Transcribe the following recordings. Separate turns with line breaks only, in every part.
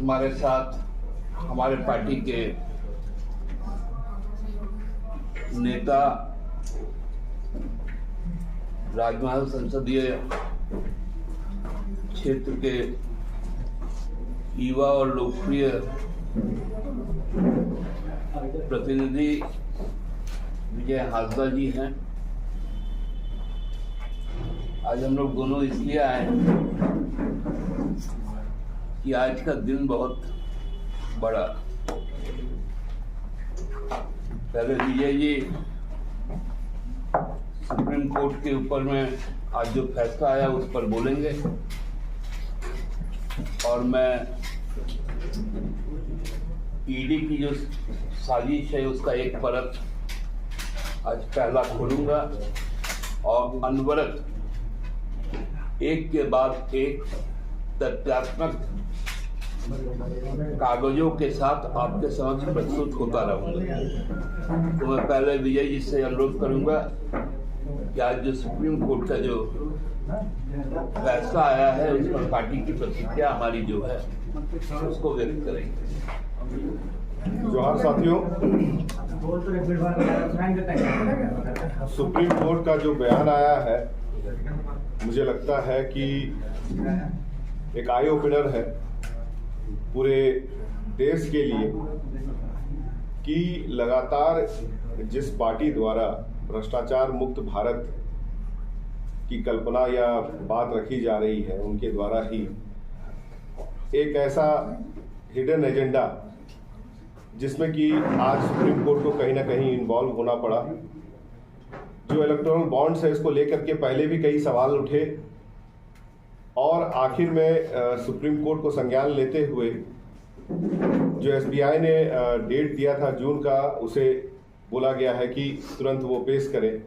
हमारे साथ हमारे पार्टी के नेता राजमहल संसदीय क्षेत्र के युवा और लोकप्रिय प्रतिनिधि विजय हांसदा जी हैं। आज हम लोग दोनों इसलिए आए कि आज का दिन बहुत बड़ा। पहले विजय जी सुप्रीम कोर्ट के ऊपर में आज जो फैसला आया उस पर बोलेंगे और मैं ईडी की जो साजिश है उसका एक परत आज पहला खोलूंगा और अनवरत एक के बाद एक तथ्यात्मक कागजों के साथ आपके समक्ष प्रस्तुत होता रहूंगा। तो मैं पहले विजय जी से अनुरोध करूंगा कि आज जो सुप्रीम कोर्ट का जो फैसला आया है उस पर पार्टी की प्रतिक्रिया हमारी जो है उसको व्यक्त करेंगे।
जोहार साथियों, सुप्रीम कोर्ट का जो बयान आया है मुझे लगता है कि एक आई ओपनर है पूरे देश के लिए कि लगातार जिस पार्टी द्वारा भ्रष्टाचार मुक्त भारत की कल्पना या बात रखी जा रही है उनके द्वारा ही एक ऐसा हिडन एजेंडा जिसमें कि आज सुप्रीम कोर्ट को कहीं ना कहीं इन्वॉल्व होना पड़ा। जो इलेक्टोरल बॉन्ड्स है इसको लेकर के पहले भी कई सवाल उठे और आखिर में सुप्रीम कोर्ट को संज्ञान लेते हुए जो एसबीआई ने डेट दिया था जून का, उसे बोला गया है कि तुरंत वो पेश करें।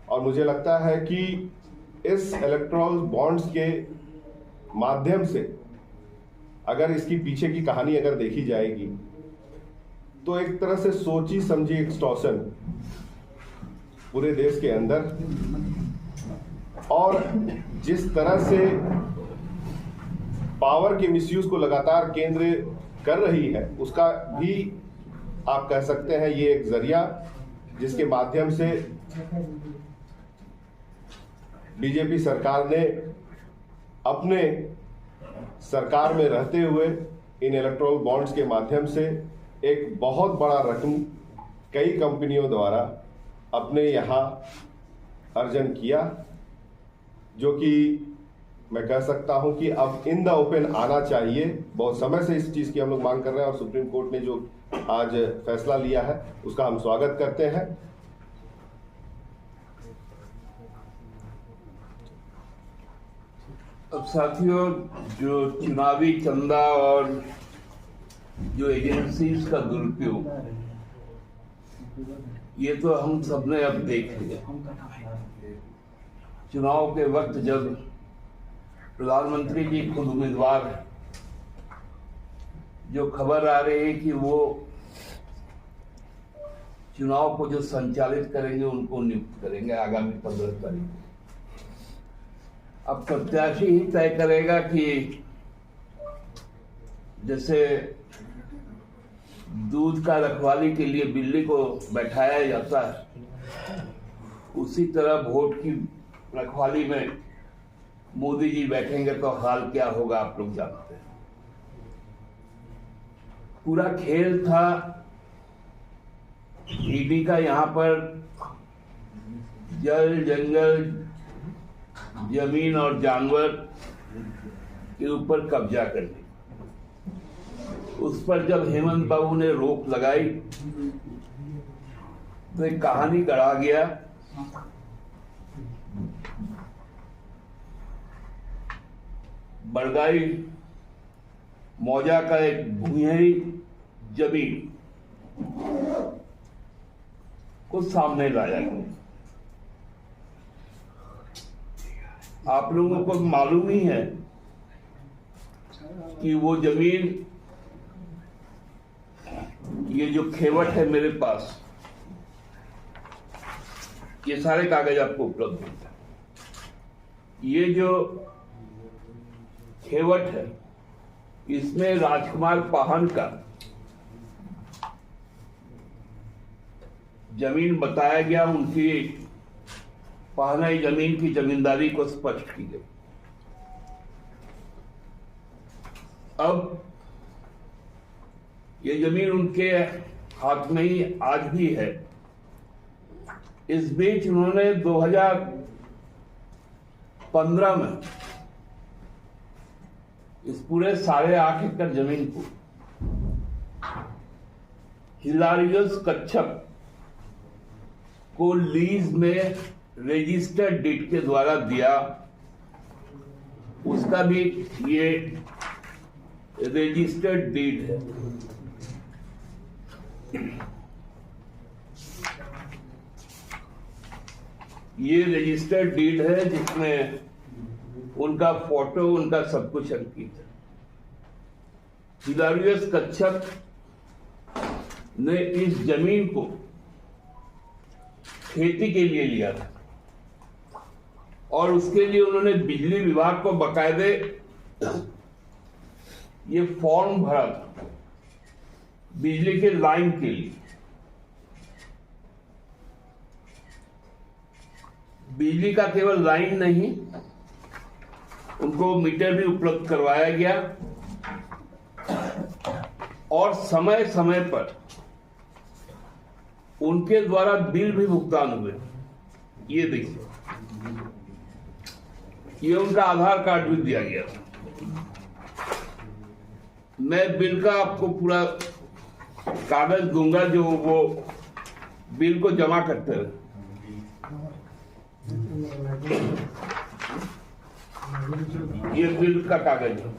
और मुझे लगता है कि इस इलेक्टोरल बॉन्ड्स के माध्यम से अगर इसकी पीछे की कहानी अगर देखी जाएगी तो एक तरह से सोची समझी एक्सटॉर्शन पूरे देश के अंदर, और जिस तरह से पावर के मिसयूज को लगातार केंद्र कर रही है उसका भी आप कह सकते हैं ये एक जरिया जिसके माध्यम से बीजेपी सरकार ने अपने सरकार में रहते हुए इन इलेक्टोरल बॉन्ड्स के माध्यम से एक बहुत बड़ा रकम कई कंपनियों द्वारा अपने यहाँ अर्जन किया, जो कि मैं कह सकता हूं कि अब इन द ओपन आना चाहिए। बहुत समय से इस चीज़ की हम लोग मांग कर रहे हैं और सुप्रीम कोर्ट ने जो आज फैसला लिया है उसका हम स्वागत करते हैं।
अब साथियों, जो चुनावी चंदा और जो एजेंसीज का दुरुपयोग, ये तो हम सबने अब देख लिया। चुनाव के वक्त जब प्रधानमंत्री जी खुद उम्मीदवार हैं, जो खबर आ रही है कि वो चुनाव को जो संचालित करेंगे उनको नियुक्त करेंगे आगामी 15 तारीख को। अब प्रत्याशी ही तय करेगा कि जैसे दूध का रखवाली के लिए बिल्ली को बैठाया जाता है, उसी तरह वोट की रखवाली में मोदी जी बैठेंगे तो हाल क्या होगा आप लोग जानते हैं। पूरा खेल था ईडी का यहाँ पर जल, जंगल, जमीन और जानवर के ऊपर कब्जा करने। उस पर जब हेमंत बाबू ने रोक लगाई तो एक कहानी गढ़ा गया। बड़गाई मौजा का एक भूमिहीन जमीन को सामने लाया गया। आप लोगों को मालूम ही है कि वो जमीन, ये जो खेवट है मेरे पास, ये सारे कागज आपको उपलब्ध होता है। ये जो खेवट है इसमें राजकुमार पाहन का जमीन बताया गया, उनकी पाहनाई जमीन की जमींदारी को स्पष्ट की गई। अब ये जमीन उनके हाथ में ही आज भी है। इस बीच उन्होंने 2015 में इस पूरे 8.5 एकड़ जमीन को हिलारियस कच्छप को लीज में रजिस्टर्ड डीड के द्वारा दिया। उसका भी ये रजिस्टर्ड डीड है। ये रजिस्टर्ड डीड है जिसमें उनका फोटो, उनका सब कुछ अंकित है। हिलारियस कच्छप ने इस जमीन को खेती के लिए लिया था और उसके लिए उन्होंने बिजली विभाग को बकायदे ये फॉर्म भरा था बिजली के लाइन के लिए। बिजली का केवल लाइन नहीं, उनको मीटर भी उपलब्ध करवाया गया और समय समय पर उनके द्वारा बिल भी भुगतान हुए। ये देखिए, ये उनका आधार कार्ड भी दिया गया था। मैं बिल का आपको पूरा कागज दूंगा जो वो बिल को जमा करते रहे। ये बिल का कागज है,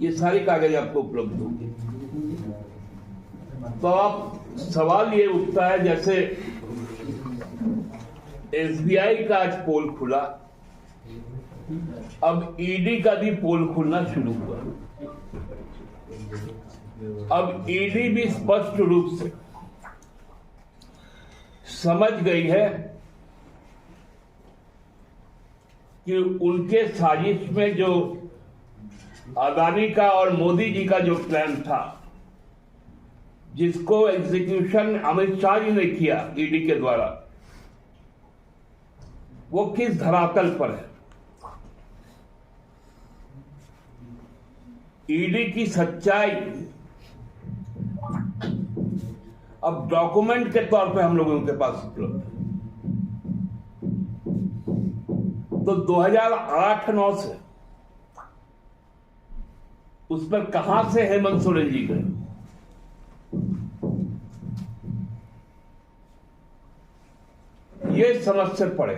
ये सारी कागज आपको उपलब्ध होंगे। तो आप सवाल ये उठता है, जैसे एसबीआई का आज पोल खुला, अब ईडी का भी पोल खुलना शुरू हुआ। अब ईडी भी स्पष्ट रूप से समझ गई है कि उनके साजिश में जो अदानी का और मोदी जी का जो प्लान था, जिसको एग्जीक्यूशन अमित शाह जी ने किया ईडी के द्वारा, वो किस धरातल पर है। ईडी की सच्चाई अब डॉक्यूमेंट के तौर पे हम लोगों के पास उपलब्ध है। तो 2008-9 से उस पर कहां से हेमंत सोरेन जी गए? ये समझ से पड़े।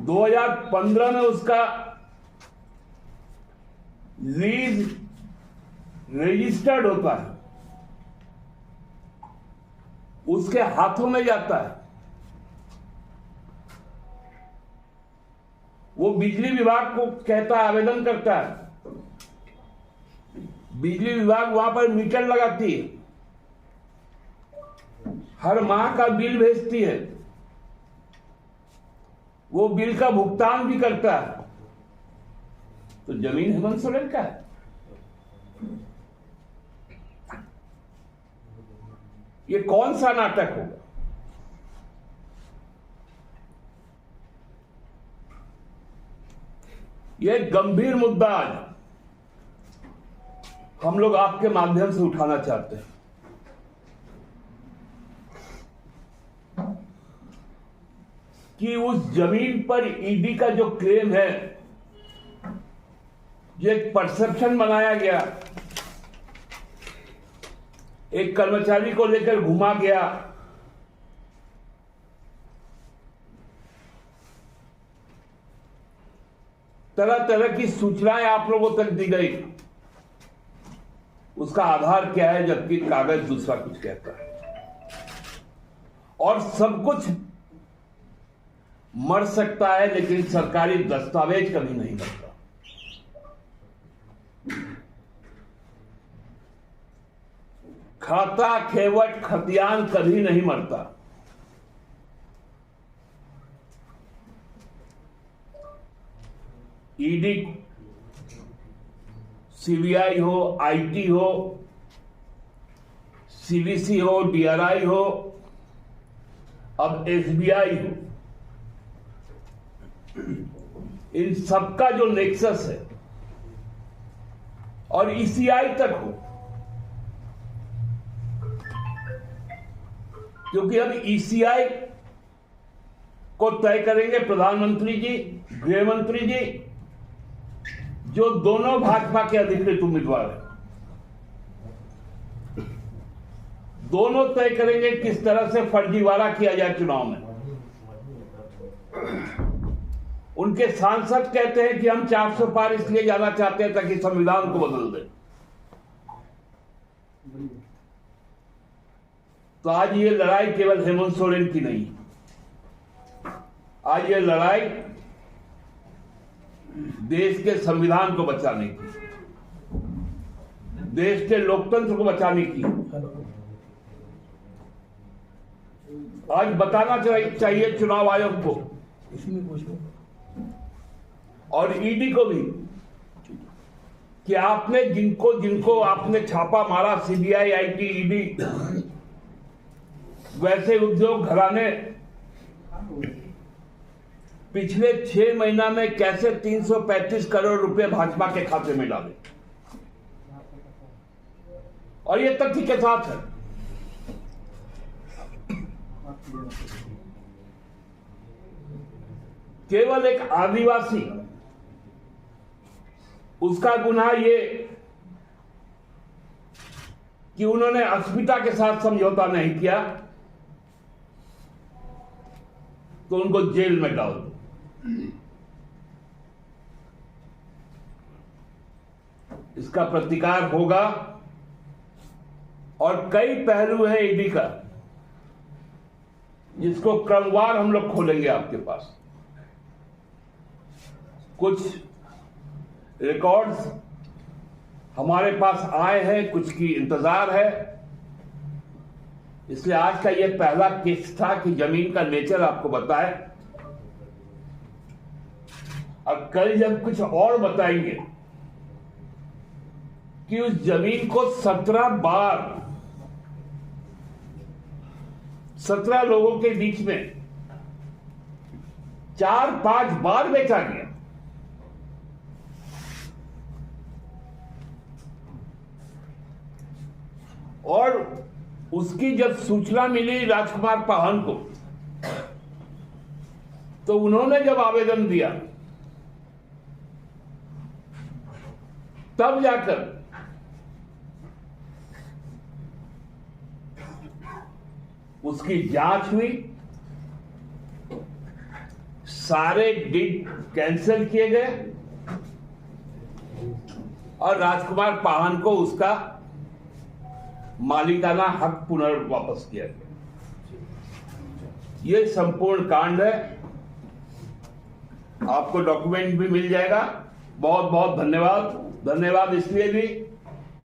2015 में उसका लीज रजिस्टर्ड होता है, उसके हाथों में जाता है, वो बिजली विभाग को कहता है, आवेदन करता है, बिजली विभाग वहां पर मीटर लगाती है, हर माह का बिल भेजती है, वो बिल का भुगतान भी करता है। तो जमीन हेमंत सोरेन का है। ये कौन सा नाटक होगा? ये गंभीर मुद्दा आज हम लोग आपके माध्यम से उठाना चाहते हैं कि उस जमीन पर ईडी का जो क्लेम है, जो एक परसेप्शन बनाया गया, एक कर्मचारी को लेकर घुमा गया, तरह तरह की सूचनाएं आप लोगों तक दी गई, उसका आधार क्या है, जबकि कागज दूसरा कुछ कहता है। और सब कुछ मर सकता है, लेकिन सरकारी दस्तावेज कभी नहीं मरता। खाता खेवट खतियान कभी नहीं मरता। ईडी, सीबीआई हो, आईटी हो, सीवीसी हो, डीआरआई हो, अब एसबीआई हो, इन सबका जो नेक्सस है, और ईसीआई तक हो, क्योंकि अब ईसीआई को तय करेंगे प्रधानमंत्री जी, गृह मंत्री जी, जो दोनों भाजपा के अधिकृत उम्मीदवार हैं। दोनों तय करेंगे किस तरह से फर्जीवाड़ा किया जाए चुनाव में। उनके सांसद कहते हैं कि हम 400 पार इसलिए जाना चाहते हैं ताकि संविधान को बदल दें। तो आज ये लड़ाई केवल हेमंत सोरेन की नहीं, आज ये लड़ाई देश के संविधान को बचाने की, देश के लोकतंत्र को बचाने की। आज बताना चाहिए चुनाव आयोग को और ईडी को भी कि आपने जिनको आपने छापा मारा, सीबीआई, आईटी, ईडी, वैसे उद्योग घराने पिछले 6 महीना में कैसे 335 करोड़ रुपए भाजपा के खाते में डाले, और ये तथ्य के साथ है। केवल एक आदिवासी, उसका गुनाह ये कि उन्होंने अस्मिता के साथ समझौता नहीं किया, तो उनको जेल में डाल दो। इसका प्रतिकार होगा, और कई पहलू है ईडी का जिसको क्रमवार हम लोग खोलेंगे आपके पास। कुछ रिकॉर्ड्स हमारे पास आए हैं, कुछ की इंतजार है। इसलिए आज का यह पहला केस था कि जमीन का नेचर आपको बताए, और कल जब कुछ और बताएंगे कि उस जमीन को 17 लोगों के बीच में 4-5 बार बेचा गया, और उसकी जब सूचना मिली राजकुमार पाहन को, तो उन्होंने जब आवेदन दिया तब जाकर उसकी जांच हुई, सारे डिड कैंसिल किए गए, और राजकुमार पाहन को उसका मालिकाना हक पुनर्वापस किया गया। यह संपूर्ण कांड है। आपको डॉक्यूमेंट भी मिल जाएगा। बहुत बहुत धन्यवाद। धन्यवाद इसलिए भी